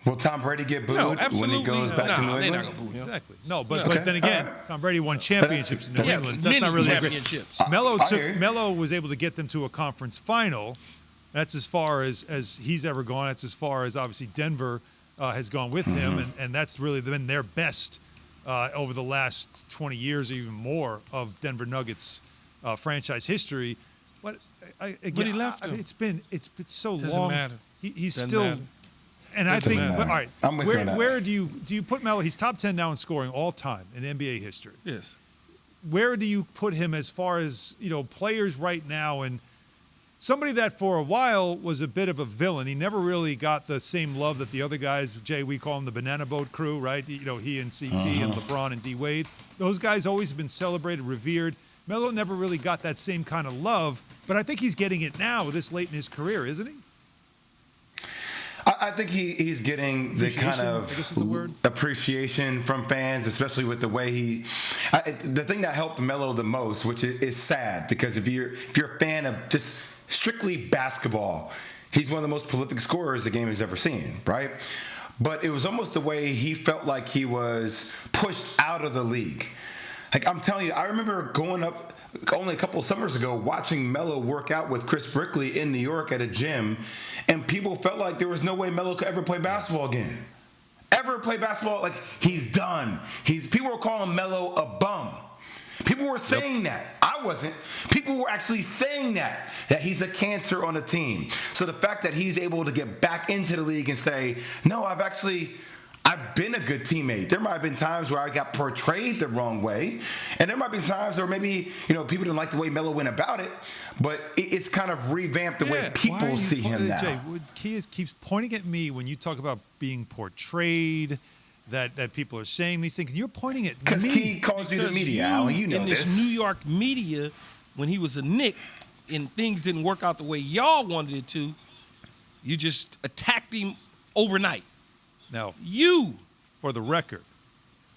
Will Tom Brady get booed when he goes back to New England? They're not going to boo him. Exactly. No, but then again, Tom Brady won championships in New England. That's not really championships. Melo was able to get them to a conference final. That's as far as he's ever gone. That's as far as obviously Denver has gone with him, and that's really been their best over the last 20 years or even more of Denver Nuggets franchise history. But again, but he left him. It's been so long. Doesn't matter. He's Doesn't still. matter. And I think, all right, I'm with you on that. where do you put Melo? He's top 10 now in scoring all time in NBA history. Yes. Where do you put him as far as, players right now, and somebody that for a while was a bit of a villain? He never really got the same love that the other guys, Jay, we call him the banana boat crew, right? He and CP and LeBron and D Wade. Those guys always have been celebrated, revered. Melo never really got that same kind of love, but I think he's getting it now this late in his career, isn't he? I think he's getting the kind of appreciation from fans, especially with the way the thing that helped Melo the most, which is sad, because if you're a fan of just strictly basketball, he's one of the most prolific scorers the game has ever seen, right? But it was almost the way he felt like he was pushed out of the league. Like, I'm telling you, I remember going up only a couple of summers ago watching Melo work out with Chris Brickley in New York at a gym, and people felt like there was no way Melo could ever play basketball again. Ever play basketball? Like, he's done. People were calling Melo a bum. People were saying that. I wasn't. People were actually saying that he's a cancer on a team. So the fact that he's able to get back into the league and say, no, I've been a good teammate. There might have been times where I got portrayed the wrong way, and there might be times where maybe people didn't like the way Melo went about it, but it's kind of revamped the way people see him now. Jay, Key keeps pointing at me when you talk about being portrayed, that people are saying these things. You're pointing at me. Because he calls you the media, Alan. You know in this New York media, when he was a Knick and things didn't work out the way y'all wanted it to, you just attacked him overnight. Now, you, for the record,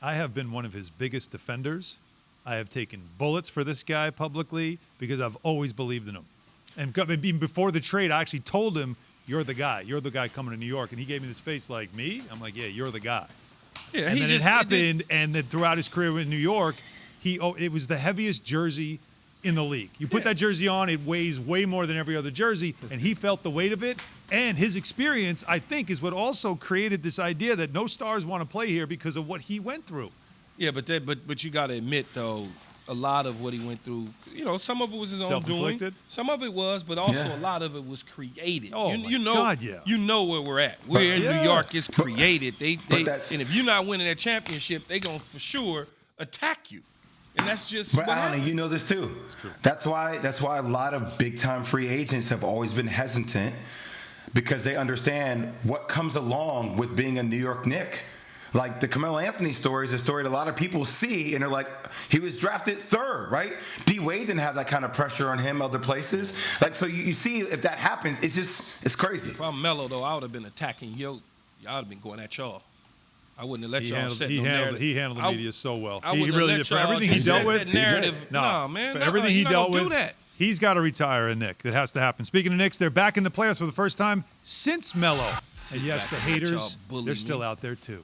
I have been one of his biggest defenders. I have taken bullets for this guy publicly because I've always believed in him. And even before the trade, I actually told him, you're the guy. You're the guy coming to New York. And he gave me this face like, me? I'm like, yeah, you're the guy. Yeah, and then it happened, and then throughout his career in New York, it was the heaviest jersey in the league. You put that jersey on, it weighs way more than every other jersey, and he felt the weight of it. And his experience, I think, is what also created this idea that no stars want to play here because of what he went through. Yeah, but you got to admit, though, a lot of what he went through, some of it was his own doing. Some of it was, but also a lot of it was created. Oh, God, yeah. You know where we're at. We're in New York. It's created. And if you're not winning that championship, they're going to for sure attack you. And that's just what happened. You know this too. It's true. That's why a lot of big-time free agents have always been hesitant, because they understand what comes along with being a New York Knick. Like the Carmelo Anthony story is a story that a lot of people see, and they're like, he was drafted third, right? D Wade didn't have that kind of pressure on him other places. Like, so you see if that happens, it's crazy. If I'm Melo, though, I would have been attacking y'all would have been going at y'all. I wouldn't have let y'all set no narrative. He handled the media so well. He really did. For everything he dealt with, narrative. No, man. For everything he dealt with, that. He's got to retire a Knick. That has to happen. Speaking of Knicks, they're back in the playoffs for the first time since Melo. And yes, the haters, they're still out there too.